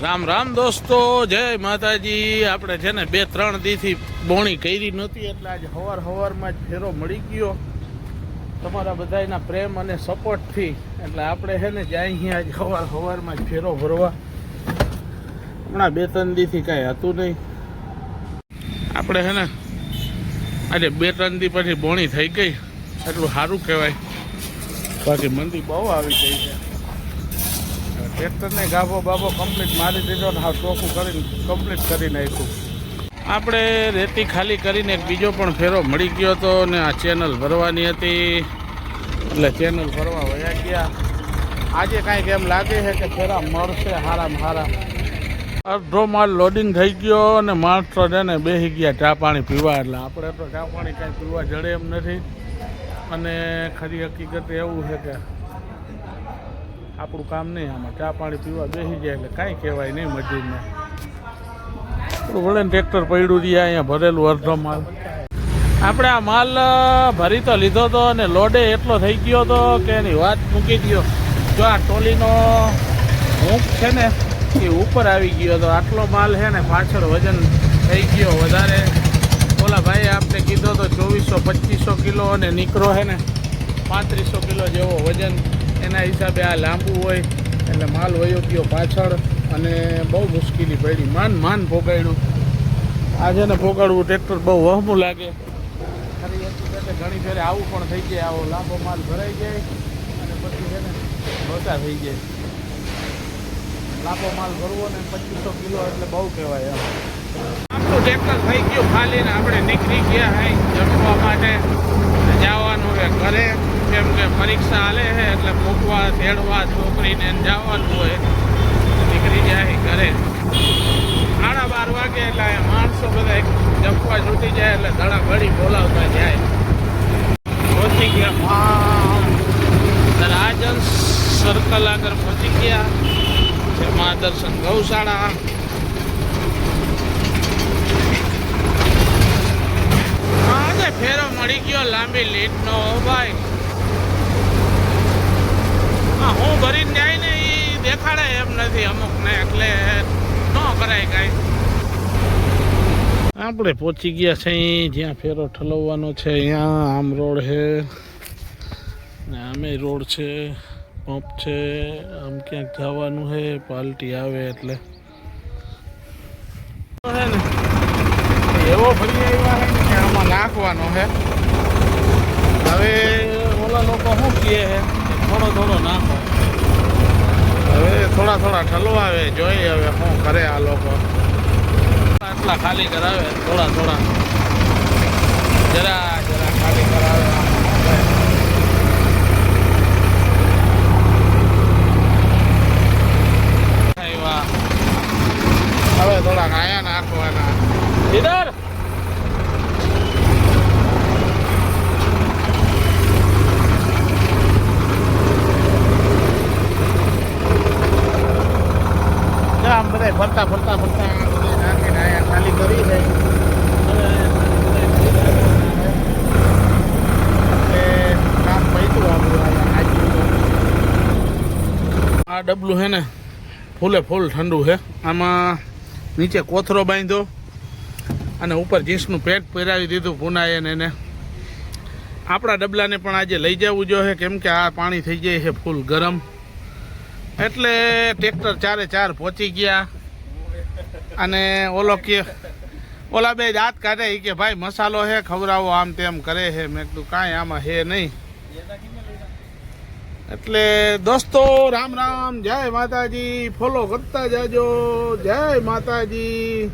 રામ રામ દોસ્તો, જય માતાજી। આપણે છે ને 2-3 દીથી બોણી કરી નહોતી એટલે આજે હવારમાં જ ફેરો મળી ગયો તમારા બધાના પ્રેમ અને સપોર્ટથી। એટલે આપણે છે ને જાય અહીંયા આજ હવારમાં જ ફેરો ભરવા। હમણાં 2-3 દીથી કાંઈ હતું નહીં। આપણે છે ને આજે 2-3 દી પછી બોણી થઈ ગઈ એટલું સારું કહેવાય, બાકી મંદી બહુ આવી ગઈ છે। ટ્રેક્ટરને ગાભો બાભો કમ્પ્લીટ મારી દીધો ને હા ચોખ્ખું કરીને કમ્પ્લીટ કરી નાખ્યું। આપણે રેતી ખાલી કરીને એક બીજો પણ ફેરો મળી ગયો હતો ને આ ચેનલ ભરવાની હતી એટલે ચેનલ ભરવા વયા ગયા। આજે કાંઈક એમ લાગે છે કે ફેરા મળશે સારામાં સારા। અડધો માલ લોડિંગ થઈ ગયો અને માણસો છે ને બેસી ગયા ચા પાણી પીવા। એટલે આપણે તો ચા પાણી કાંઈ પીવા જડે એમ નથી અને ખરી હકીકત એવું છે કે આપણું કામ નહીં, આમાં ચા પાણી પીવા બેસી જાય એટલે કાંઈ કહેવાય નહીં મજૂરને। આપણું ભલે ને ટ્રેક્ટર પડ્યું રહ્યા અહીંયા ભરેલું અડધો માલ। આપણે આ માલ ભરી તો લીધો હતો અને લોડે એટલો થઈ ગયો હતો કે એની વાત મૂકી દો। જો આ ટોલીનો હૂંક છે ને એ ઉપર આવી ગયો હતો, આટલો માલ છે ને પાછળ વજન થઈ ગયો વધારે। ઓલા ભાઈએ આપણે કીધો તો 2400-2500 કિલો અને નીકળો છે ને 3500 કિલો જેવો વજન। એના હિસાબે આ લાંબુ હોય એટલે માલ વયો ગયો પાછળ અને બહુ મુશ્કેલી પડી, માન પોગાડ્યું। આજે ને પોગાડવું ટ્રેક્ટર બહુ વહમું લાગે। ખરી હકીકતે ઘણી ફેરે આવું પણ થઈ જાય, આવો લાંબો માલ ભરાઈ જાય અને પછી છે ને લોચા થઈ જાય। લાંબો માલ ભરવો ને 2500 કિલો એટલે બહુ કહેવાય એમ। આપણું ટ્રેક્ટર થઈ ગયું ખાલી ને આપણે નીકળી ગયા હે જમવા માટે જવાનું હોય ઘરે, કેમ કે પરીક્ષા હાલે છે એટલે મૂકવા તેડવા છોકરીને જવાનું હોય, નીકળી જાય ઘરે 12:30 વાગે। એટલે માણસો બધા જમવા છૂટી જાય એટલે ધડા ઘડી બોલાવતા જાય। પહોંચી ગયા રાજન સર્કલ આગળ પહોંચી ગયા, મહાદર્શન ગૌશાળા। આજે ફેરો મળી ગયો લાંબી લીટનો ભાઈ। હું ભરીને જાય ને એ દેખાડે એમ નથી અમુક ને, એટલે ન કરાય કાંઈ। આપણે પહોંચી ગયા છે જ્યાં ફેરો ઠલવવાનો છે। અહીંયા આમ રોડ છે ને આમે રોડ છે, પંપ છે, આમ ક્યાંક જવાનું છે પાલટી આવે એટલે એવો ભરી આવ્યા છે કે આમાં નાખવાનો છે। હવે ઓલા લોકો શું કહે છે થોડો નાખો, હવે થોડા ઠલવાવે, જોઈએ હવે શું કરે આ લોકો। આટલા ખાલી કરાવે, થોડા જરા ખાલી કરાવે। હવે થોડા આયા નાખવાના ઇધર। આમ બધા ફરતા નાખીને અહીંયા ખાલી કરી છે કામ પૈતું આપણું। આ ડબલું છે ને ફૂલે ફૂલ ઠંડુ છે। આમાં નીચે કોથરો બાંધ્યો અને ઉપર જીન્સનું પેન્ટ પહેરાવી દીધું પૂનાએ એને। આપણા ડબલાને પણ આજે લઈ જવું જોઈએ કેમ કે આ પાણી થઈ જાય છે ફૂલ ગરમ, એટલે ટ્રેક્ટર 4 પહોંચી ગયા। અને ઓલા બે દાંત કાઢે કે ભાઈ મસાલો છે ખવડાવો, આમ તેમ કરે છે। મેં કીધું કાંઈ આમાં હે નહીં। એટલે દોસ્તો રામ રામ, જય માતાજી, ફોલો કરતા જાજો, જય માતાજી।